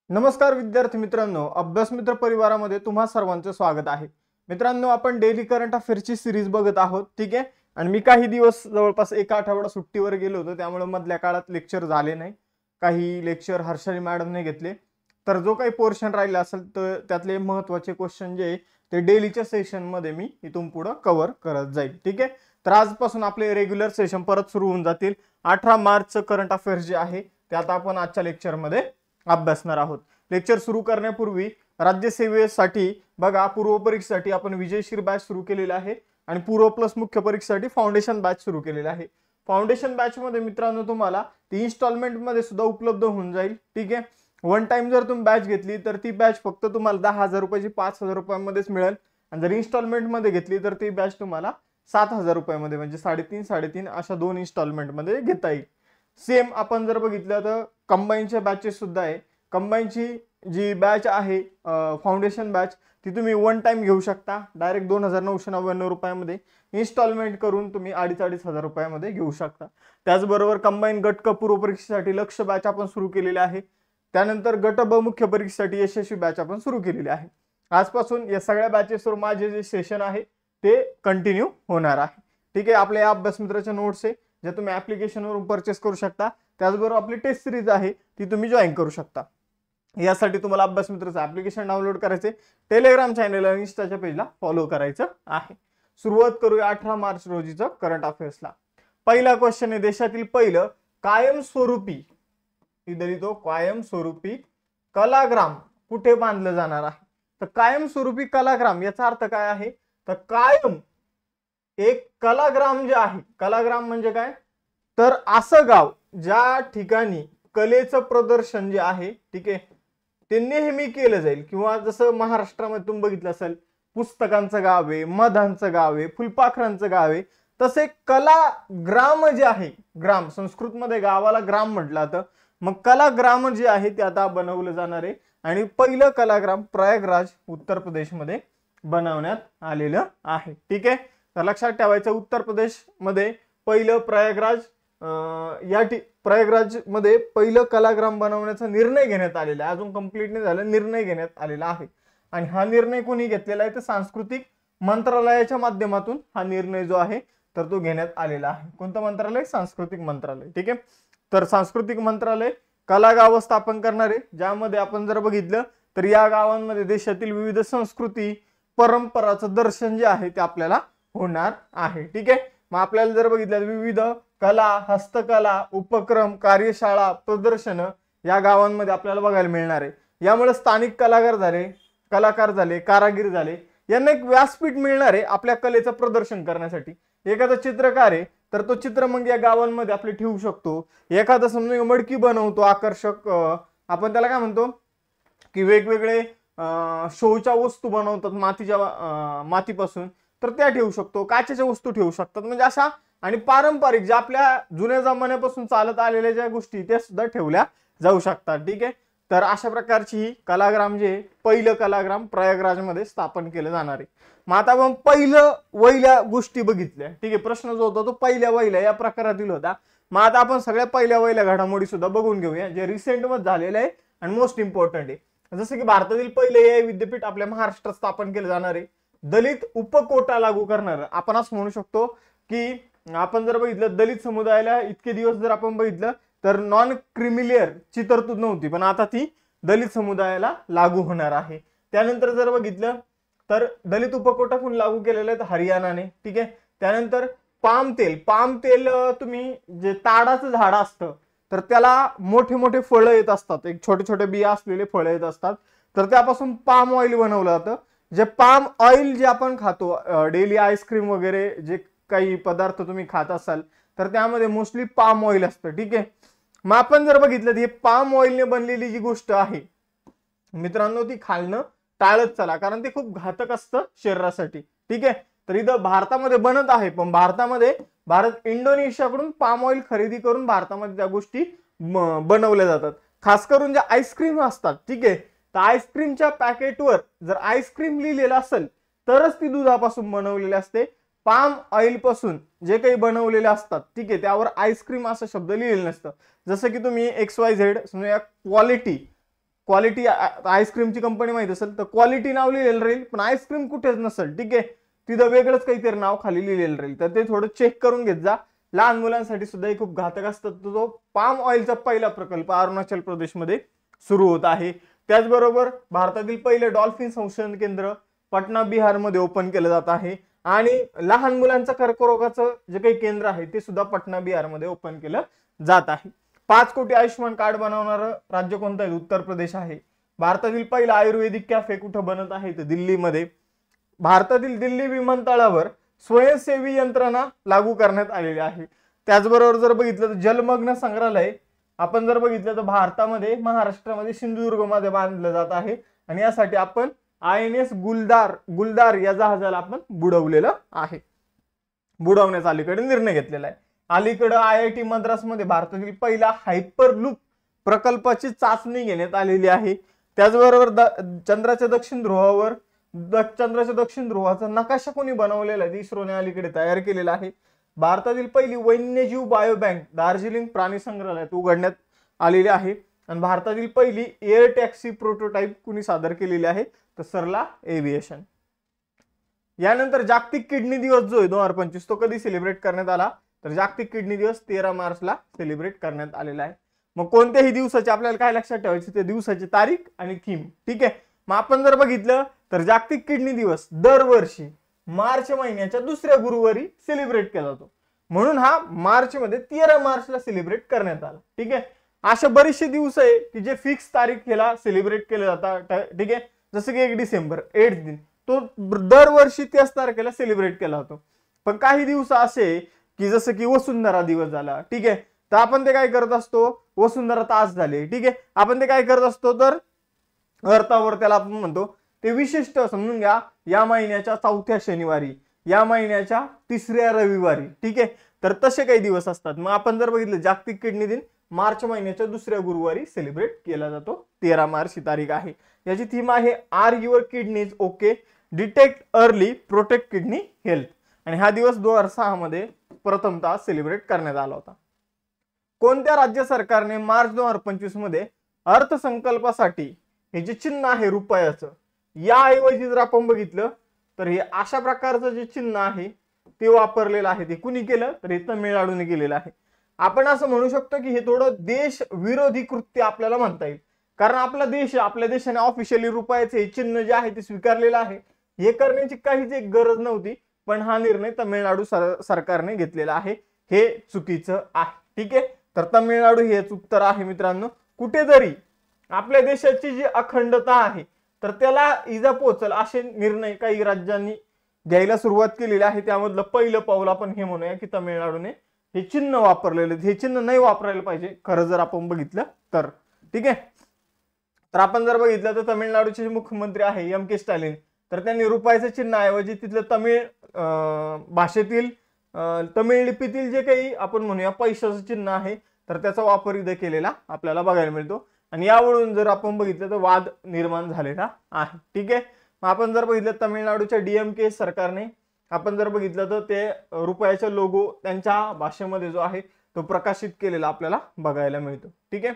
नमस्कार विद्यार्थी मित्रांनो, अभ्यास मित्र परिवारामध्ये तुम्हा सर्वांचं स्वागत आहे. मित्रांनो, आपण डेली करंट अफेअर्सची सिरीज बघत आहोत. ठीक आहे. आणि मी काही दिवस जवळपास एक आठवडा सुट्टीवर गेलो होतो, त्यामुळे मधल्या काळात लेक्चर झाले नाही. काही लेक्चर हर्षाली मॅडमने घेतले. तर जो काही पोर्शन राहिला असेल तर त्यातले महत्त्वाचे क्वेश्चन जे ते डेलीच्या सेशनमध्ये मी इथून पुढे कव्हर करत जाईल. ठीक आहे. तर आजपासून आपले रेग्युलर सेशन परत सुरू होऊन जातील. 18 मार्चचं करंट अफेअर्स जे आहे ते आता आपण आजच्या लेक्चरमध्ये अभ्यासणार आहोत. लेक्चर सुरू करण्यापूर्वी राज्यसेवेसाठी बघा, पूर्व परीक्षेसाठी आपण विजयशीर बॅच सुरू केलेला आहे आणि पूर्व प्लस मुख्य परीक्षेसाठी फाउंडेशन बॅच सुरू केलेला आहे. फाउंडेशन बॅच मध्ये मित्रांनो तुम्हाला ती इन्स्टॉलमेंट मध्ये सुद्धा उपलब्ध होऊन जाईल. ठीक आहे. वन टाइम जर तुम्ही बॅच घेतली तर ती बॅच फक्त तुम्हाला 10,000 रुपयाची 5,000 रुपयांमध्येच मिळेल आणि जर इन्स्टॉलमेंट मध्ये घेतली तर ती बॅच तुम्हाला 7,000 रुपयामध्ये म्हणजे 3.5 अशा 2 इन्स्टॉलमेंट मध्ये घेता येईल. सेम आपण जर बघितलं तर कंबाईनच्या बॅचेस सुद्धा आहे. कंबाईनची जी बॅच आहे फाउंडेशन बॅच ती तुम्ही वन टाइम घेऊ शकता. डायरेक्ट 2,999 रुपयामध्ये इन्स्टॉलमेंट करून तुम्ही 2,500 रुपयामध्ये घेऊ शकता. त्याचबरोबर कंबाईन गट क पूर्व परीक्षेसाठी लक्ष बॅच आपण सुरू केलेली आहे. त्यानंतर गट ब मुख्य परीक्षेसाठी यशस्वी बॅच आपण सुरू केलेली आहे. आजपासून या सगळ्या बॅचेसवर माझे जे सेशन आहे ते कंटिन्यू होणार आहे. ठीक आहे. आपल्या या अभ्यास मित्राच्या नोट्स आहे जे तुम्ही ऍप्लिकेशनवरून परचेस करू शकता. त्याचबरोबर आपली टेस्ट सिरीज आहे ती तुम्ही जॉईन करू शकता. यासाठी तुम्हाला अभ्यास मित्राचं ऍप्लिकेशन डाउनलोड करायचे, टेलिग्राम चॅनल आणि इंस्टाच्या पेजला फॉलो करायचं आहे. सुरुवात करूया 18 मार्च रोजीचं करंट अफेअर्सला. पहिला क्वेश्चन आहे, देशातील पहिलं कायमस्वरूपी कायमस्वरूपी कलाग्राम कुठे बांधलं जाणार आहे? तर कायमस्वरूपी कलाग्राम याचा अर्थ काय आहे? तर कायम एक कलाग्राम जे आहे, कलाग्राम म्हणजे काय? तर असं गाव ज्या ठिकाणी कलेचं प्रदर्शन जे आहे, ठीक आहे, ते नेहमी केलं जाईल. किंवा जसं महाराष्ट्रामध्ये तुम्ही बघितलं असेल पुस्तकांचं गाव आहे, मधांचं गाव आहे, फुलपाखरांचं गाव आहे, तसे कलाग्राम जे आहे, ग्राम संस्कृतमध्ये गावाला ग्राम म्हटलं जातं, मग कलाग्राम जे आहे ते आता बनवलं जाणार आहे. आणि पहिलं कलाग्राम प्रयागराज उत्तर प्रदेशमध्ये बनवण्यात आलेलं आहे. ठीक आहे. तर लक्षात ठेवायचं, उत्तर प्रदेश मध्ये पहिलं प्रयागराज मध्ये पहिलं कलाग्राम बनवण्याचा निर्णय घेण्यात आलेला आहे. अजून कंप्लीट नाही झालं, निर्णय घेण्यात आलेला आहे. आणि हा निर्णय कोणी घेतलेला आहे? तर सांस्कृतिक मंत्रालयाच्या माध्यमातून हा निर्णय जो आहे तर तो घेण्यात आलेला आहे. कोणतं मंत्रालय? सांस्कृतिक मंत्रालय. ठीक आहे. तर सांस्कृतिक मंत्रालय कला गाव स्थापन करणार आहे, ज्यामध्ये आपण जर बघितलं तर या गावांमध्ये देशातील विविध संस्कृती परंपराचं दर्शन जे आहे ते आपल्याला होणार आहे. ठीक आहे. मग आपल्याला जर बघितलं विविध कला, हस्तकला, उपक्रम, कार्यशाळा, प्रदर्शन या गावांमध्ये आपल्याला बघायला मिळणार आहे. यामुळे स्थानिक कलाकार झाले, कारागीर झाले, यांना एक व्यासपीठ मिळणार आहे आपल्या कलेचं प्रदर्शन करण्यासाठी. एखादा चित्रकार आहे तर तो चित्र मग या गावांमध्ये आपले ठेवू शकतो. एखादा समजा मडकी बनवतो आकर्षक, आपण त्याला काय म्हणतो की वेगवेगळे शोच्या वस्तू बनवतात मातीपासून, तर त्या ठेवू शकतो. काचेच्या वस्तू ठेवू शकतात. म्हणजे अशा आणि पारंपरिक ज्या आपल्या जुन्या जमान्यापासून चालत आलेल्या ज्या गोष्टी त्या सुद्धा ठेवल्या जाऊ शकतात. ठीक आहे. तर अशा प्रकारची ही कलाग्राम जे पहिलं कलाग्राम प्रयागराजमध्ये स्थापन केलं जाणार आहे. मग आता आपण पहिलं वहिल्या गोष्टी बघितल्या. ठीक आहे. प्रश्न जो होता तो पहिल्या वहिल्या या प्रकारातील होता. मग आता आपण सगळ्या पहिल्या वहिल्या घडामोडी सुद्धा बघून घेऊया जे रिसेंट मध्ये झालेलं आहे आणि मोस्ट इम्पॉर्टंट आहे. जसं की भारतातील पहिले AI विद्यापीठ आपल्या महाराष्ट्रात स्थापन केलं जाणार आहे. दलित उपकोटा लागू करणार. आपण असं म्हणू शकतो की आपण जर बघितलं दलित समुदायाला इतके दिवस जर आपण बघितलं तर नॉन क्रिमिलियर ची तरतूद नव्हती, पण आता ती दलित समुदायाला लागू होणार आहे. त्यानंतर जर बघितलं तर दलित उपकोटा पण लागू केलेले आहेत हरियाणाने. ठीक आहे. त्यानंतर पाम तेल तुम्ही जे ताडाचं झाड असतं तर त्याला मोठे मोठे फळं येत असतात, एक छोटे छोटे बिया असलेले फळं येत असतात, तर त्यापासून पाम ऑइल बनवलं जातं. जे पाम ऑइल जे आपण खातो डेली आईस्क्रीम वगैरे जे काही पदार्थ तुम्ही खात असाल तर त्यामध्ये मोस्टली पाम ऑइल असतं. ठीक आहे. मग आपण जर बघितलं तर हे पाम ऑइलने बनलेली जी गोष्ट आहे मित्रांनो ती खाणं टाळत चला, कारण ते खूप घातक असतं शरीरासाठी. ठीक आहे. तर इथं भारतामध्ये बनत आहे, पण भारत इंडोनेशियाकडून पाम ऑइल खरेदी करून भारतामध्ये त्या गोष्टी बनवल्या जातात. खास करून ज्या आईस्क्रीम असतात, ठीक आहे, तर आईस्क्रीमच्या पॅकेटवर जर आईस्क्रीम लिहिलेलं असेल तरच ती दुधापासून बनवलेली असते. पाम ऑइल पासून जे काही बनवलेले असतात, ठीक आहे, त्यावर आईस्क्रीम असा शब्द लिहिलेला नसतं. जसं की तुम्ही XYZ समजा क्वालिटी क्वालिटी आईस्क्रीमची कंपनी माहित असेल तर क्वालिटी नाव लिहिलेलं राहील, पण आईस्क्रीम कुठेच नसेल, ठीक आहे, तिथं वेगळंच काहीतरी नाव खाली लिहिलेलं राहील. तर ते थोडं चेक करून घेत जा. लहान मुलांसाठी सुद्धा हे खूप घातक असतात. तो पाम ऑइलचा पहिला प्रकल्प अरुणाचल प्रदेशमध्ये सुरू होत आहे. त्याचबरोबर भारतातील पहिले डॉल्फिन संशोधन केंद्र पटना बिहारमध्ये ओपन केलं जात आहे. आणि लहान मुलांचं कर्करोगाचं जे काही केंद्र आहे ते सुद्धा पटना बिहारमध्ये ओपन केलं जात आहे. 5 कोटी आयुष्यमान कार्ड बनवणारं राज्य कोणतं आहे? उत्तर प्रदेश आहे. भारतातील पहिला आयुर्वेदिक कॅफे कुठं बनत आहे? तर दिल्लीमध्ये. भारतातील दिल्ली विमानतळावर स्वयंसेवी यंत्रणा लागू करण्यात आलेली आहे. त्याचबरोबर जर बघितलं तर जलमग्न संग्रहालय आपण जर बघितलं तर भारतामध्ये महाराष्ट्रामध्ये सिंधुदुर्गमध्ये बांधलं जात आहे. आणि यासाठी आपण INS गुलदार या जहाजाला आपण बुडवलेलं आहे. बुडवण्याचा अलीकडे निर्णय घेतलेला आहे. अलीकडे IIT मद्रासमध्ये भारतातील पहिला हायपरलूप प्रकल्पाची चाचणी घेण्यात आलेली आहे. त्याचबरोबर चंद्राच्या दक्षिण ध्रुवाचा नकाशा कोणी बनवलेला आहे? इस्रोने अलीकडे तयार केलेला आहे. भारतातील पहिली वन्यजीव बायोबँक दार्जिलिंग प्राणी संग्रहालयात उघडण्यात आलेली आहे. आणि भारतातील पहिली एअर टॅक्सी प्रोटोटाइप कुणी सादर केलेली आहे? तर सरला एव्हिएशन. यानंतर जागतिक किडनी दिवस जो आहे 2025 तो कधी सेलिब्रेट करण्यात आला? तर जागतिक किडनी दिवस 13 मार्चला सेलिब्रेट करण्यात आलेला आहे. मग कोणत्याही दिवसाची आपल्याला काय लक्षात ठेवायचे? ते दिवसाची तारीख आणि थीम, ठीक आहे. मग आपण जर बघितलं तर जागतिक किडनी दिवस दरवर्षी मार्च महिन्याच्या दुसऱ्या गुरुवारी सेलिब्रेट केला जातो. म्हणून हा मार्च मध्ये 13 मार्चला सेलिब्रेट करण्यात आला, ठीक आहे. अशा बरेचसे दिवस आहे की जे फिक्स तारीखेला सेलिब्रेट केले जातात, ठीक आहे. जसं की 1 डिसेंबर 8th दिन तो दरवर्षी त्याच तारखेला सेलिब्रेट केला जातो. पण काही दिवस असे की जसं की वसुंधरा दिवस झाला, ठीक आहे, तर आपण ते काय करत असतो? वसुंधरा तास झाले, ठीक आहे, आपण ते काय करत असतो? तर अर्थावर त्याला आपण म्हणतो ते विशिष्ट समजून घ्या. या महिन्याच्या 4थ्या शनिवारी, या महिन्याच्या 3ऱ्या रविवारी, ठीक आहे. तर तसे काही दिवस असतात. मग आपण जर बघितलं जागतिक किडनी दिन मार्च महिन्याच्या दुसऱ्या गुरुवारी सेलिब्रेट केला जातो. 13 मार्च ही तारीख आहे. याची थीम आहे are your kidneys okay, detect early, protect kidney health. आणि हा दिवस 2006 मध्ये प्रथमतः सेलिब्रेट करण्यात आला होता. कोणत्या राज्य सरकारने मार्च 2025 मध्ये अर्थसंकल्पासाठी हे जे चिन्ह आहे रुपयाचं, याऐवजी जर आपण बघितलं तर हे अशा प्रकारचं जे चिन्ह आहे ते वापरलेलं आहे. ते कुणी केलं? तर हे तमिळनाडूने केलेलं आहे. आपण असं म्हणू शकतो की हे थोडं देश विरोधी कृत्य आपल्याला म्हणता येईल, कारण आपला देश, आपल्या देशाने ऑफिशियली रुपयाचे हे चिन्ह जे आहे ते स्वीकारलेलं आहे. हे करण्याची काहीच एक गरज नव्हती, पण हा निर्णय तमिळनाडू सरकारने घेतलेला आहे. हे चुकीचं आहे, ठीक आहे. तर तमिळनाडू हेच उत्तर आहे मित्रांनो. कुठेतरी आपल्या देशाची जी अखंडता आहे तर त्याला इजा पोहोचल असे निर्णय काही राज्यांनी घ्यायला सुरुवात केलेली आहे. त्यामधलं पहिलं पाऊल आपण हे म्हणूया की तमिळनाडूने हे चिन्ह वापरलेले. हे चिन्ह नाही वापरायला पाहिजे खरं जर आपण बघितलं तर, ठीक आहे. तर आपण जर बघितलं तर तमिळनाडूचे मुख्यमंत्री आहे MK स्टॅलिन, तर त्यांनी रुपयाचं चिन्ह ऐवजी तिथलं तमिळ भाषेतील तमिळ लिपीतील जे काही आपण म्हणूया पैशाचं चिन्ह आहे तर त्याचा वापर इथे केलेला आपल्याला बघायला मिळतो. आणि यावरून जर आपण बघितलं तर वाद निर्माण झालेला आहे, ठीक आहे. मग आपण जर बघितलं तमिळनाडूच्या DMK सरकारने आपण जर बघितलं तर ते रुपयाचा लोगो त्यांच्या भाषेमध्ये जो आहे तो प्रकाशित केलेला आपल्याला बघायला मिळतो, ठीक आहे.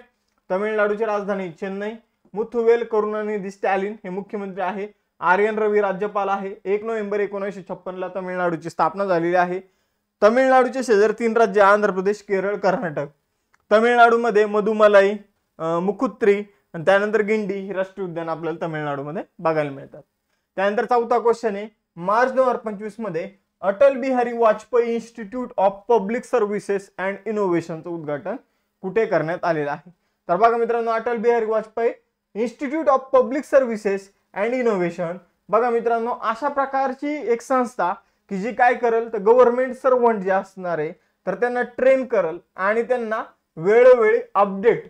तमिळनाडूची राजधानी चेन्नई. मुथुवेल करुणानिधी स्टॅलिन हे मुख्यमंत्री आहे. RN रवी राज्यपाल आहे. 1 नोव्हेंबर 1956 ला तमिळनाडूची स्थापना झालेली आहे. तमिळनाडूचे शेजारी 3 राज्य आंध्र प्रदेश, केरळ, कर्नाटक. तमिळनाडूमध्ये मधुमलाई, मुकुत्री आणि त्यानंतर गिंडी ही राष्ट्रीय उद्यान आपल्याला तमिळनाडूमध्ये बघायला मिळतात. त्यानंतर 4था क्वेश्चन आहे, मार्च 2025 मध्ये Atal Bihari Vajpayee institute of public services and इनोव्हेशनचं उद्घाटन कुठे करण्यात आलेलं आहे? तर बघा मित्रांनो, Atal Bihari Vajpayee institute of public services and innovation, बघा मित्रांनो, अशा प्रकारची एक संस्था की जी काय करेल तर गव्हर्नमेंट सर्वंट जे असणार आहे तर त्यांना ट्रेन करेल आणि त्यांना वेळोवेळी अपडेट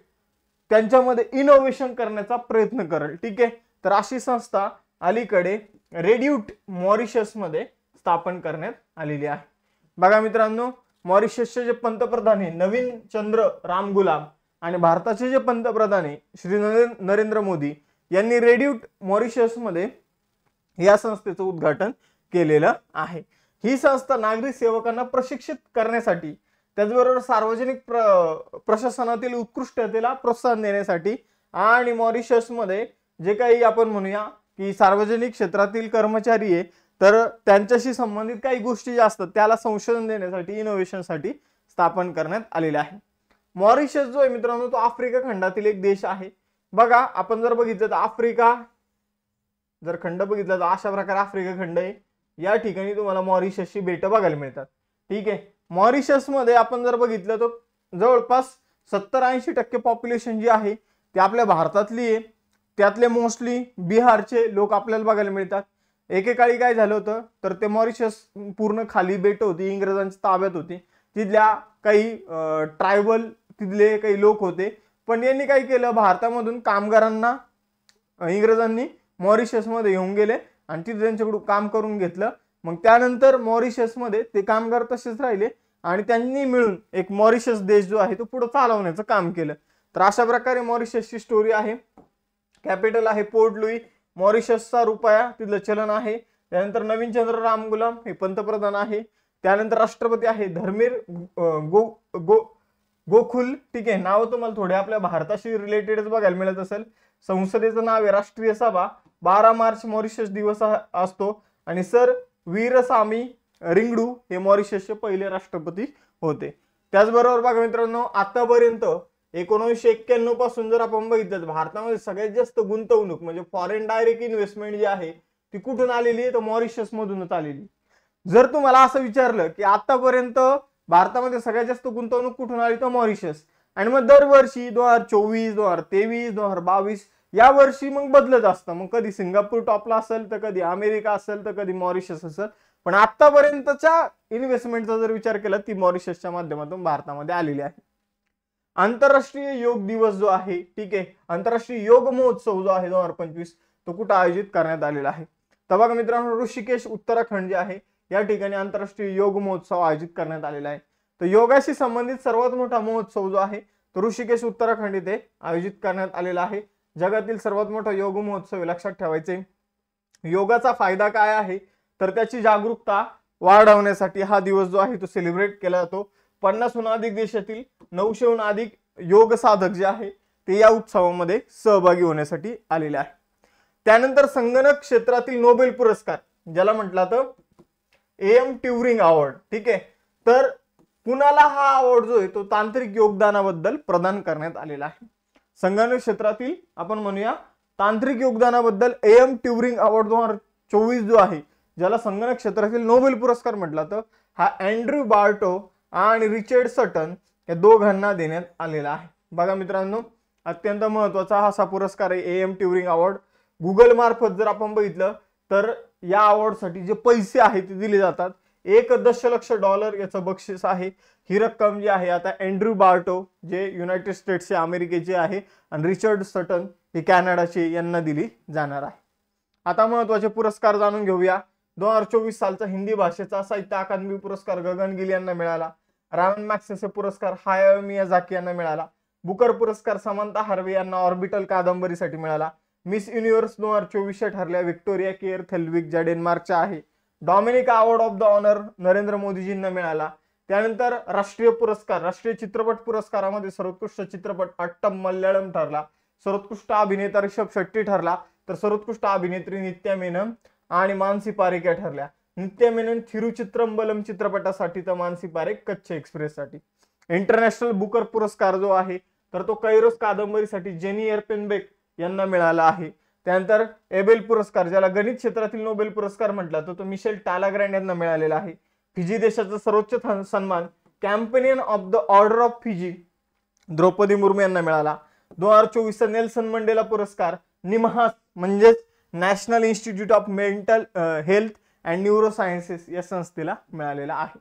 त्यांच्यामध्ये इनोव्हेशन करण्याचा प्रयत्न करेल, ठीक आहे. तर अशी संस्था अलीकडे रेड्यूट मॉरिशस मध्ये स्थापन करण्यात आलेली आहे. बघा मित्रांनो, मॉरिशसचे जे पंतप्रधान आहे नवीन चंद्र रामगुलाम आणि भारताचे जे पंतप्रधान आहे श्री नरेंद्र मोदी यांनी रेड्यूट मॉरिशस मध्ये या संस्थेचं उद्घाटन केलेलं आहे. ही संस्था नागरिक सेवकांना प्रशिक्षित करण्यासाठी त्याचबरोबर सार्वजनिक प्रशासनातील उत्कृष्टतेला प्रोत्साहन देण्यासाठी आणि मॉरिशसमध्ये जे काही आपण म्हणूया की सार्वजनिक क्षेत्रातील कर्मचारी आहे, तर त्यांच्याशी संबंधित काही गोष्टी ज्या असतात त्याला संशोधन देण्यासाठी, इनोव्हेशनसाठी स्थापन करण्यात आलेले आहे. मॉरिशस जो आहे मित्रांनो तो आफ्रिका खंडातील एक देश आहे. बघा आपण जर बघितलं तर आफ्रिका जर खंड बघितला तर अशा प्रकारे आफ्रिका खंड आहे. या ठिकाणी तुम्हाला मॉरिशसची बेटं बघायला मिळतात. ठीक आहे. मॉरिशसमध्ये आपण जर बघितलं तर जवळपास 70-80% पॉप्युलेशन जी आहे ती आपल्या भारतातली आहे. त्यातले मोस्टली बिहारचे लोक आपल्याला बघायला मिळतात. एकेकाळी काय झालं होतं तर ते मॉरिशस पूर्ण खाली बेट होती, इंग्रजांच्या ताब्यात होती. तिथल्या काही ट्रायबल तिथले काही लोक होते, पण यांनी काय केलं, भारतामधून कामगारांना इंग्रजांनी मॉरिशसमध्ये घेऊन गेले आणि तिथे त्यांच्याकडून काम करून घेतलं. मग त्यानंतर मॉरिशसमध्ये ते कामगार तसेच राहिले आणि त्यांनी मिळून एक मॉरिशस देश जो आहे तो पुढे चालवण्याचं काम केलं. तर अशा प्रकारे मॉरिशसची स्टोरी आहे. कॅपिटल आहे पोर्ट लुई. मॉरिशसचा रुपया तिथलं चलन आहे. त्यानंतर नवीन चंद्र राम गुलाम हे पंतप्रधान आहे. त्यानंतर राष्ट्रपती आहे धर्मेर गोखुल. ठीक आहे. नाव तुम्हाला थोडे आपल्या भारताशी रिलेटेडच बघायला मिळत असेल. संसदेचं नाव आहे राष्ट्रीय सभा. 12 मार्च मॉरिशस दिवस असतो आणि सर वीरसामी रिंगडू हे मॉरिशसचे पहिले राष्ट्रपती होते. त्याचबरोबर बघा मित्रांनो आतापर्यंत 1991 पासून जर आपण बघितलं तर भारतामध्ये सगळ्यात जास्त गुंतवणूक म्हणजे फॉरेन डायरेक्ट इन्व्हेस्टमेंट जी आहे ती कुठून आलेली आहे तर मॉरिशस मधूनच आलेली. जर तुम्हाला असं विचारलं की आतापर्यंत भारतामध्ये सगळ्यात जास्त गुंतवणूक कुठून आली तर मॉरिशस, आणि मग दरवर्षी 2024, 2023, 2022 या वर्षी मग बदलत असतं. मग कधी सिंगापूर टॉपला असेल तर कधी अमेरिका असेल तर कधी मॉरिशस असेल, पण आतापर्यंतच्या इन्व्हेस्टमेंटचा जर विचार केला ती मॉरिशसच्या माध्यमातून भारतामध्ये आलेली आहे. आंतरराष्ट्रीय योग दिवस जो आहे, ठीक आहे, आंतरराष्ट्रीय योग महोत्सव जो आहे 2025 तो कुठे आयोजित करण्यात आलेला आहे तर बघा मित्रांनो ऋषिकेश उत्तराखंड जे आहे या ठिकाणी आंतरराष्ट्रीय योग महोत्सव आयोजित करण्यात आलेला आहे. तर योगाशी संबंधित सर्वात मोठा महोत्सव जो आहे तो ऋषिकेश उत्तराखंड येथे आयोजित करण्यात आलेला आहे. जगातील सर्वात मोठा योग महोत्सव लक्षात ठेवायचे. योगाचा फायदा काय आहे तर त्याची जागरूकता वाढवण्यासाठी हा दिवस जो आहे तो सेलिब्रेट केला जातो. 50हून अधिक देशातील 900हून अधिक योग साधक जे आहे ते या उत्सवामध्ये सहभागी होण्यासाठी आलेले आहे. त्यानंतर संगणक क्षेत्रातील नोबेल पुरस्कार ज्याला म्हटला तर AM ट्युरिंग अवॉर्ड. ठीक आहे. तर कुणाला हा अवॉर्ड जो आहे तो तांत्रिक योगदानाबद्दल प्रदान करण्यात आलेला आहे. संगणक क्षेत्रातील आपण म्हणूया तांत्रिक योगदानाबद्दल AM ट्युरिंग अवॉर्ड 2024 जो आहे ज्याला संगणक क्षेत्रातील नोबेल पुरस्कार म्हटला तर हा अँड्र्यू बार्टो आणि रिचर्ड सटन या दोघांना देण्यात आलेला आहे. बघा मित्रांनो अत्यंत महत्त्वाचा असा पुरस्कार आहे AM ट्युरिंग अवॉर्ड. गुगल मार्फत जर आपण बघितलं तर या अवॉर्डसाठी जे पैसे आहेत ते दिले जातात. $1 दशलक्ष याचं बक्षीस आहे. ही रक्कम जी आहे आता अँड्र्यू बार्टो जे युनायटेड स्टेट्सचे अमेरिकेचे आहे आणि रिचर्ड सटन हे कॅनडाचे यांना दिली जाणार आहे. आता महत्त्वाचे पुरस्कार जाणून घेऊया. 2024 सालचा हिंदी भाषेचा साहित्य अकादमी पुरस्कार गगन गिल यांना मिळाला. रामन मॅग्सेसे पुरस्कार हायाओ मियाझाकी यांना मिळाला. बुकर पुरस्कार समांथा हार्वे यांना ऑर्बिटल कादंबरीसाठी मिळाला. मिस युनिव्हर्स 2024 ठरल्या व्हिक्टोरिया केअर थेल्विक ज्या डेन्मार्कच्या आहे. Dominica award of the honour Narendra मोदीजींना मिळाला. त्यानंतर राष्ट्रीय पुरस्कार राष्ट्रीय चित्रपट पुरस्कारामध्ये सर्वोत्कृष्ट चित्रपट अट्टम मल्याळम ठरला. सर्वोत्कृष्ट अभिनेता ऋषभ शेट्टी ठरला. तर सर्वोत्कृष्ट अभिनेत्री नित्या मेनन आणि मानसी पारेख या ठरल्या. नित्या मेनन थिरुचित्रंबलम चित्रपटासाठी तर मानसी पारेख कच्छ एक्सप्रेस साठी. इंटरनॅशनल बुकर पुरस्कार जो आहे तर तो कैरोस कादंबरीसाठी जेनी एरपेनबेक यांना मिळाला आहे. त्यानंतर एबेल पुरस्कार ज्याला गणित क्षेत्रातील नोबेल पुरस्कार म्हटला तर तो मिशेल टालाग्रँड यांना मिळालेला आहे. फिजी देशाचा सर्वोच्च सन्मान Companion of the Order of Fiji Draupadi Murmu यांना मिळाला. 2024 नेल्सन मंडेला पुरस्कार निमहास म्हणजेच National Institute of Mental Health and Neurosciences या संस्थेला मिळालेला आहे.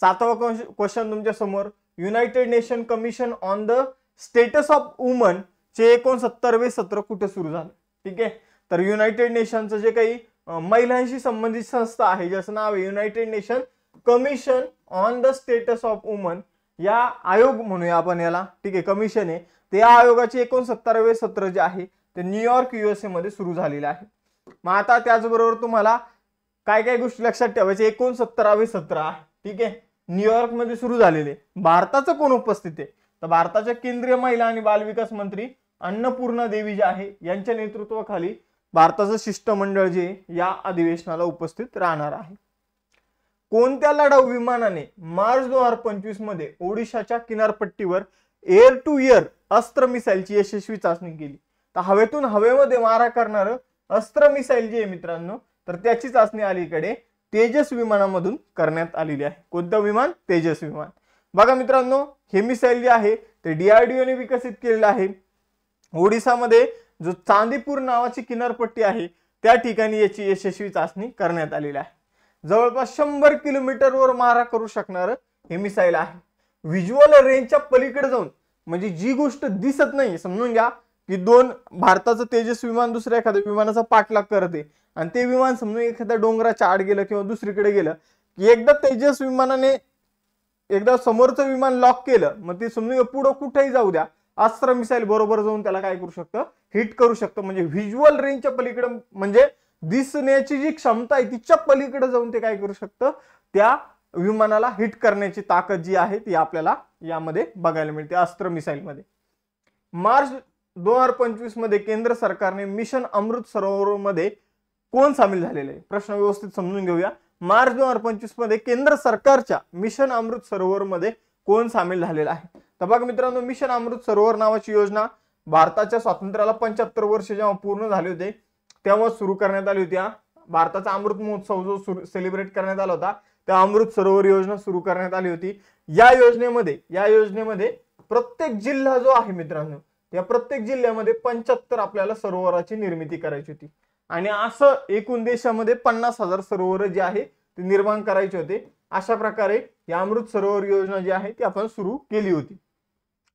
7वा क्वेश्चन तुमच्या समोर. United Nation Commission on the Status of Women चे 69वे सत्र कुठे सुरू झालं. ठीक आहे. तर युनायटेड नेशनचं जे काही महिलांशी संबंधित संस्था आहे ज्याचं नाव आहे United Nation Commission on the Status of woman या आयोग म्हणूया आपण याला. ठीक आहे. कमिशन आहे ते या आयोगाचे 69वे सत्र जे आहे ते न्यूयॉर्क USA मध्ये सुरू झालेले आहे. मग आता त्याचबरोबर तुम्हाला काय काय गोष्टी लक्षात ठेवायचे. 69वे सत्र आहे. ठीक आहे. न्यूयॉर्क मध्ये सुरू झालेले. भारताचं कोण उपस्थित आहे तर भारताच्या केंद्रीय महिला आणि बालविकास मंत्री अन्नपूर्णा देवी जे आहे यांच्या नेतृत्वाखाली भारताचं शिष्टमंडळ जे या अधिवेशनाला उपस्थित राहणार आहे. कोणत्या लढाऊ विमानाने मार्च 2025 मध्ये ओडिशाच्या किनारपट्टीवर एअर टू एअर अस्त्र मिसाईलची यशस्वी चाचणी केली? तर हवेतून हवेमध्ये मारा करणारं अस्त्र मिसाईल जे आहे मित्रांनो, तर त्याची चाचणी अलीकडे तेजस विमानामधून करण्यात आलेली आहे. कोणतं विमान? तेजस विमान. बघा मित्रांनो, हे मिसाईल जे आहे ते DRDO ने विकसित केलेलं आहे. ओडिसामध्ये जो चांदीपूर नावाची किनारपट्टी आहे त्या ठिकाणी याची यशस्वी चाचणी करण्यात आलेली आहे. जवळपास 100 किलोमीटरवर मारा करू शकणारं हे मिसाईल आहे. व्हिज्युअल रेंजच्या पलीकडे जाऊन, म्हणजे जी गोष्ट दिसत नाही, समजून घ्या की भारताचं तेजस विमान दुसऱ्या एखाद्या विमानाचा पाठलाग करते आणि ते विमान समजून एखाद्या डोंगराच्या आड गेलं किंवा दुसरीकडे गेलं की एकदा तेजस विमानाने एकदा समोरचं विमान लॉक केलं, मग ते समजून पुढं कुठेही जाऊ द्या, अस्त्र मिसाईल बरोबर जाऊन त्याला काय करू शकतं? हिट करू शकतं. म्हणजे व्हिज्युअल रेंजच्या पलीकडे, म्हणजे दिसण्याची जी क्षमता आहे तिच्या पलीकडे जाऊन ते काय करू शकतं? त्या विमानाला हिट करण्याची ताकद जी आहे ती आपल्याला यामध्ये बघायला मिळते अस्त्र मिसाईल मध्ये. मार्च 2025 मध्ये केंद्र सरकारने मिशन अमृत सरोवर मध्ये कोण सामील झालेले आहे? प्रश्न व्यवस्थित समजून घेऊया. मार्च 2025 मध्ये केंद्र सरकारच्या मिशन अमृत सरोवर मध्ये कोण सामील झालेला आहे? तर बघा मित्रांनो, मिशन अमृत सरोवर नावाची योजना भारताच्या स्वातंत्र्याला 75 वर्ष जेव्हा पूर्ण झाले होते तेव्हा सुरू करण्यात आली होती. भारताचा अमृत महोत्सव जो सेलिब्रेट करण्यात आला होता त्या अमृत सरोवर योजना सुरू करण्यात आली होती. या योजनेमध्ये प्रत्येक जिल्हा जो आहे मित्रांनो, या प्रत्येक जिल्ह्यामध्ये 75 आपल्याला सरोवराची निर्मिती करायची होती आणि असं एकूण देशामध्ये 50,000 सरोवर जे आहे ते निर्माण करायचे होते. अशा प्रकारे या अमृत सरोवर योजना जी आहे ती आपण सुरू केली होती.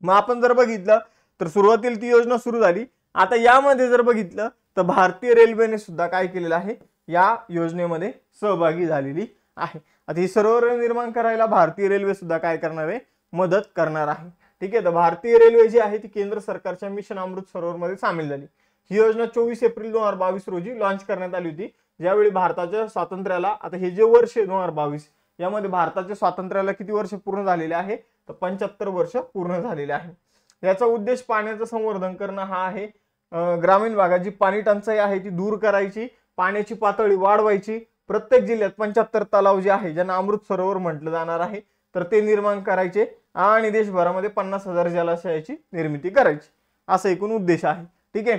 मग आपण जर बघितलं तर सुरुवातीला ती योजना सुरू झाली. आता यामध्ये जर बघितलं तर भारतीय रेल्वेने सुद्धा काय केलेलं आहे? या योजनेमध्ये सहभागी झालेली आहे. आता ही सरोवर निर्माण करायला भारतीय रेल्वे सुद्धा काय करणार आहे? मदत करणार आहे. ठीक आहे. तर भारतीय रेल्वे जी आहे ती केंद्र सरकारच्या मिशन अमृत सरोवर मध्ये सामील झाली. ही योजना 24 एप्रिल 2022 रोजी लॉन्च करण्यात आली होती, ज्यावेळी भारताच्या स्वातंत्र्याला, आता हे जे वर्ष आहे 2022, यामध्ये भारताच्या स्वातंत्र्याला किती वर्ष पूर्ण झालेले आहे? तर 75 वर्ष पूर्ण झालेले आहे. याचा उद्देश पाण्याचं संवर्धन करणं हा आहे. ग्रामीण भागात जी पाणी टंचाई आहे ती दूर करायची, पाण्याची पातळी वाढवायची, प्रत्येक जिल्ह्यात 75 तलाव जे आहे ज्यांना अमृत सरोवर म्हटलं जाणार आहे तर ते निर्माण करायचे आणि देशभरामध्ये 50,000 जलाशयाची निर्मिती करायची, असा एकूण उद्देश आहे. ठीक आहे.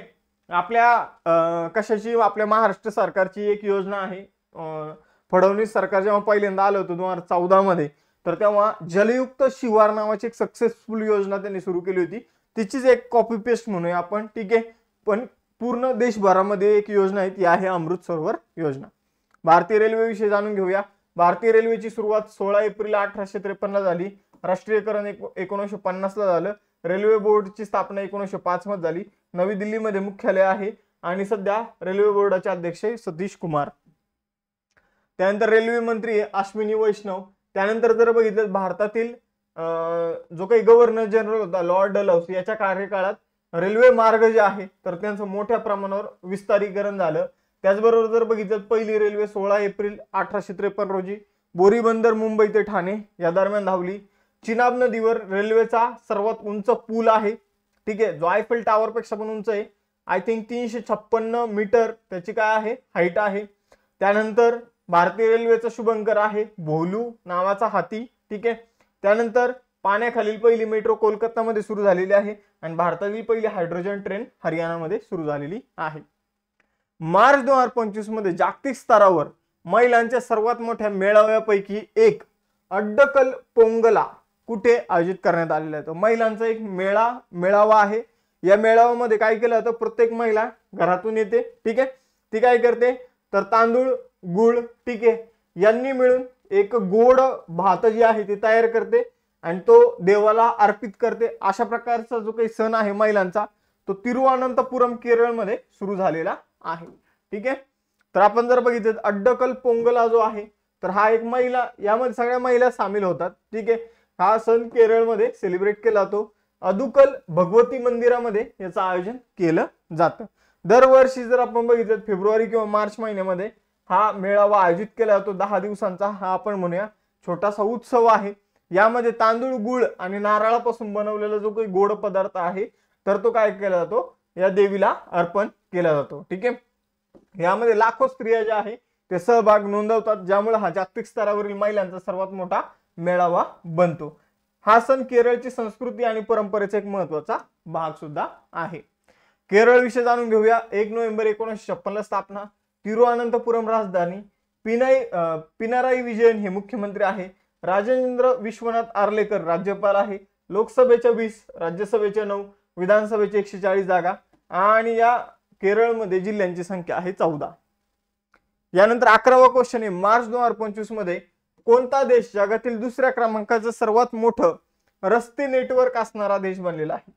आपल्या कशाची? आपल्या महाराष्ट्र सरकारची एक योजना आहे. फडणवीस सरकार जेव्हा पहिल्यांदा आलं होतं 2014 मध्ये, तर तेव्हा जलयुक्त शिवार नावाची एक सक्सेसफुल योजना त्यांनी सुरू केली होती. तिचीच एक कॉपी पेस्ट म्हणूया आपण. ठीक आहे. पण पूर्ण देशभरामध्ये एक योजना आहे ती आहे अमृत सरोवर योजना. भारतीय रेल्वे विषयी जाणून घेऊया. भारतीय रेल्वेची सुरुवात 16 एप्रिल 1853 ला झाली. राष्ट्रीयकरण 1950 ला झालं. रेल्वे बोर्डची स्थापना 1905 मध्ये झाली. नवी दिल्लीमध्ये मुख्यालय आहे आणि सध्या रेल्वे बोर्डाचे अध्यक्ष सतीश कुमार. त्यानंतर रेल्वे मंत्री अश्विनी वैष्णव. त्यानंतर जर बघितलं भारतातील जो काही गव्हर्नर जनरल होता लॉर्ड डलहौसी, याच्या कार्यकाळात रेल्वे मार्ग जे आहे तर त्यांचं मोठ्या प्रमाणावर विस्तारीकरण झालं. त्याचबरोबर जर बघितलं पहिली रेल्वे 16 एप्रिल 1853 रोजी बोरीबंदर मुंबई ते ठाणे या दरम्यान धावली. चिनाब नदीवर रेल्वेचा सर्वात उंच पूल आहे. ठीक आहे. जो आयफेल टॉवर पेक्षा पण उंच आहे. आय थिंक 356 मीटर त्याची काय आहे? हाईट आहे. त्यानंतर भारतीय रेल्वेचा शुभंकर आहे भोलू नावाचा हाती. ठीक आहे. त्यानंतर पाण्याखालील पहिली मेट्रो कोलकातामध्ये सुरू झालेली आहे आणि भारतातील पहिली हायड्रोजन ट्रेन हरियाणामध्ये सुरू झालेली आहे. मार्च 2025 मध्ये जागतिक स्तरावर महिलांच्या सर्वात मोठ्या मेळाव्यापैकी एक अड्डकल पोंगला कुठे आयोजित करण्यात आलेला आहे? तो महिलांचा एक मेळावा आहे. या मेळाव्यामध्ये काय केलं जातं? प्रत्येक महिला घरातून येते. ठीक आहे. ती काय करते तर तांदूळ, गुळ, ठीक आहे, यांनी मिळून एक गोड भात जी आहे ती तयार करते आणि तो देवाला अर्पित करते. अशा प्रकारचा जो काही सण आहे महिलांचा तो तिरुवनंतपुरम केरळमध्ये सुरू झालेला आहे. ठीक आहे. तर आपण जर बघितलं अड्डकल पोंगला जो आहे तर हा एक महिला, यामध्ये सगळ्या महिला सामील होतात. ठीक आहे. हा सण केरळमध्ये सेलिब्रेट केला जातो. अदुकल भगवती मंदिरामध्ये याचं आयोजन केलं जातं. दरवर्षी जर आपण बघितलं फेब्रुवारी किंवा मार्च महिन्यामध्ये हा मेळावा आयोजित केला जातो. 10 दिवसांचा हा आपण म्हणूया छोटासा उत्सव आहे. यामध्ये तांदूळ, गुळ आणि नारळापासून बनवलेला जो काही गोड पदार्थ आहे तर तो काय केला जातो, या देवीला अर्पण केला जातो. ठीक आहे. यामध्ये लाखो स्त्रिया ज्या आहे ते सहभाग नोंदवतात, ज्यामुळे हा जागतिक स्तरावरील महिलांचा सर्वात मोठा मेळावा बनतो. हा सण केरळची संस्कृती आणि परंपरेचा एक महत्वाचा भाग सुद्धा आहे. केरळ विषय जाणून घेऊया. 1 नोव्हेंबर 1956 ला स्थापना. तिरुअनंतपुरम राजधानी. पिनाराई विजयन हे मुख्यमंत्री आहे. राजेंद्र विश्वनाथ आर्लेकर राज्यपाल आहे. लोकसभेच्या 20, राज्यसभेच्या 9, विधानसभेच्या 140 जागा आणि या केरळमध्ये जिल्ह्यांची संख्या आहे 14. यानंतर 11वा क्वेश्चन आहे, मार्च 2025 मध्ये कोणता देश जगातील दुसऱ्या क्रमांकाचं सर्वात मोठं रस्ते नेटवर्क असणारा देश बनलेला आहे?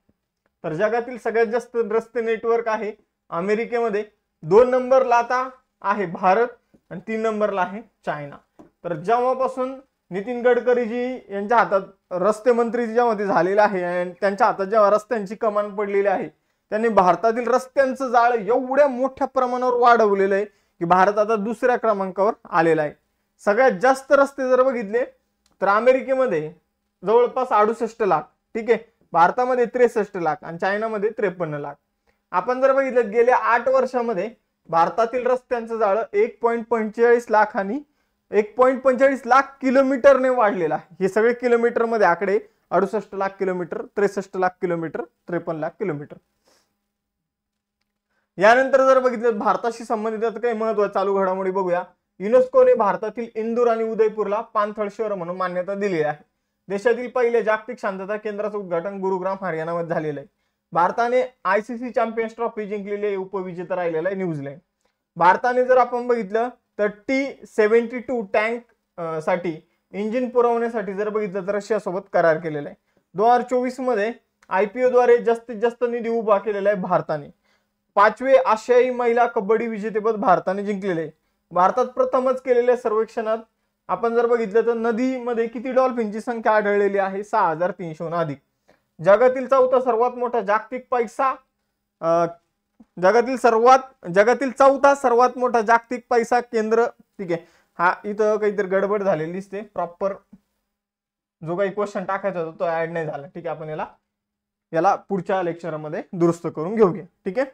तर जगातील सगळ्यात जास्त रस्ते नेटवर्क आहे अमेरिकेमध्ये. 2 नंबरला आता आहे भारत आणि 3 नंबरला आहे चायना. तर जेव्हापासून नितीन गडकरीजी यांच्या हातात रस्ते मंत्री जेव्हा ते झालेले आहे आणि त्यांच्या हातात जेव्हा रस्त्यांची कमान पडलेली आहे, त्यांनी भारतातील रस्त्यांचं जाळ एवढ्या मोठ्या प्रमाणावर वाढवलेलं आहे की भारत आता दुसऱ्या क्रमांकावर आलेला आहे. सगळ्यात जास्त रस्ते जर बघितले तर अमेरिकेमध्ये जवळपास 68 लाख, ठीक आहे, भारतामध्ये 63 लाख आणि चायनामध्ये 53 लाख. आपण जर बघितलं गेल्या 8 वर्षामध्ये भारतातील रस्त्यांचं जाळं 1.45 लाख आणि 1.45 लाख किलोमीटरने वाढलेला आहे. हे सगळे किलोमीटर मध्ये आकडे 68 lakh kilometre, 63 lakh kilometre, 53 lakh kilometre. यानंतर जर बघितलं भारताशी संबंधित काही महत्त्वाच्या चालू घडामोडी बघूया. युनेस्कोने भारतातील इंदूर आणि उदयपूरला पाणथळ शहर म्हणून मान्यता दिली आहे. देशातील पहिले जागतिक शांतता केंद्राचं उद्घाटन गुरुग्राम हरियाणामध्ये झालेलं आहे. भारताने ICC चॅम्पियन्स ट्रॉफी जिंकलेली उपविजेता राहिलेला आहे न्यूझीलंड. भारताने जर आपण बघितलं तर T-72 टँक साठी इंजिन पुरवण्यासाठी जर बघितलं तर रशियासोबत करार केलेला आहे. 2024 मध्ये IPO द्वारे जास्तीत जास्त निधी उभा केलेला आहे भारताने. 5वे आशियाई महिला कबड्डी विजेतेपद भारताने जिंकलेले आहे. भारतात प्रथमच केलेल्या सर्वेक्षणात आपण जर बघितलं तर नदीमध्ये किती डॉल्फिनची संख्या आढळलेली आहे, 6300 अधिक. जगातील चौथा सर्वात मोठा जागतिक पैसा जगातील चौथा सर्वात मोठा जागतिक पैसा केंद्र, ठीक आहे. हा इथं काहीतरी गडबड झालेली दिसते, प्रॉपर जो काही क्वेश्चन टाकायचा होता तो ऍड नाही झाला. ठीक आहे, आपण याला पुढच्या लेक्चरमध्ये दुरुस्त करून घेऊया. ठीक आहे.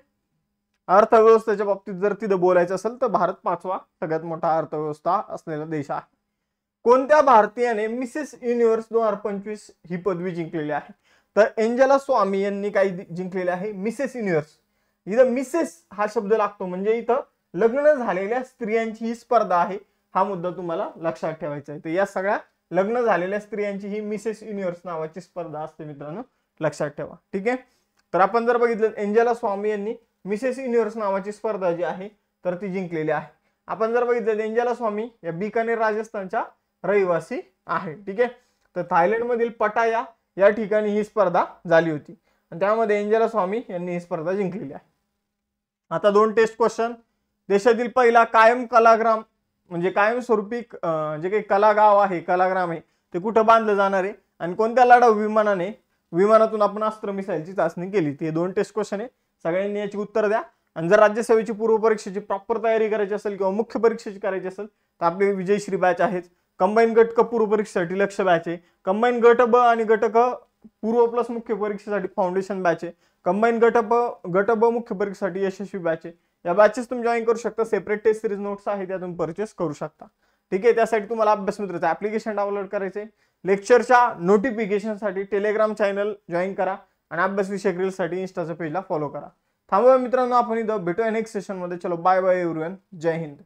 अर्थव्यवस्थेच्या बाबतीत जर तिथं बोलायचं असेल तर भारत 5वा सगळ्यात मोठा अर्थव्यवस्था असलेला देश आहे. कोणत्या भारतीयाने मिसेस युनिव्हर्स 2025 ही पदवी जिंकलेली आहे? तर एंजेला स्वामी यांनी काही जिंकलेले आहे मिसेस युनिव्हर्स. इथं मिसेस हा शब्द लागतो म्हणजे इथं लग्न झालेल्या स्त्रियांची ही स्पर्धा आहे. हा मुद्दा तुम्हाला लक्षात ठेवायचा आहे. तर या सगळ्या लग्न झालेल्या स्त्रियांची ही मिसेस युनिव्हर्स नावाची स्पर्धा असते मित्रांनो, लक्षात ठेवा. ठीक आहे. तर आपण जर बघितलं एंजेला स्वामी यांनी मिसेस युनिव्हर्स नावाची स्पर्धा जी आहे तर ती जिंकलेली आहे. आपण जर बघितलं एंजेला स्वामी या बिकानेर राजस्थानच्या रहिवासी आहे. ठीक आहे. तर थायलंड मधील पटाया या ठिकाणी ही स्पर्धा झाली होती आणि त्यामध्ये एंजेला स्वामी यांनी ही स्पर्धा जिंकलेली आहे. आता 2 टेस्ट क्वेश्चन. देशातील पहिला कायम कलाग्राम म्हणजे कायमस्वरूपी जे काही कलागाव आहे, कलाग्राम आहे, ते कुठं बांधलं जाणार आहे आणि कोणत्या लढाऊ विमानातून आपण अस्त्र मिसाईलची चाचणी केली? ते 2 टेस्ट क्वेश्चन आहे. सगळ्यांनी याची उत्तर द्या. आणि जर राज्यसेवेची पूर्व परीक्षेची प्रॉपर तयारी करायची असेल किंवा मुख्य परीक्षेची करायची असेल तर आपली विजयश्री बॅच आहे. कंबाईन गट क पूर्व परीक्षेसाठी लक्ष बॅच आहे. कंबाईन गट ब आणि गट क पूर्व प्लस मुख्य परीक्षेसाठी फाउंडेशन बॅच आहे. कंबाईन गट ब मुख्य परीक्षेसाठी यशस्वी बॅच आहे. या बॅचेस तुम्ही जॉईन करू शकता. सेपरेट टेस्ट सिरीज नोट्स आहे त्यातून परचेस करू शकता. ठीक आहे. त्यासाठी तुम्हाला अभ्यास मित्राचं ऍप्लिकेशन डाउनलोड करायचे. लेक्चरच्या नोटिफिकेशनसाठी टेलिग्राम चॅनल जॉईन करा आणि अभ्यास विषयक रील्ससाठी इंस्टाच्या पेजला फॉलो करा. थांबूया मित्रांनो, आपण इथं भेटूया नेक्स्ट सेशनमध्ये. चलो बाय बाय एव्हरीवन. जय हिंद.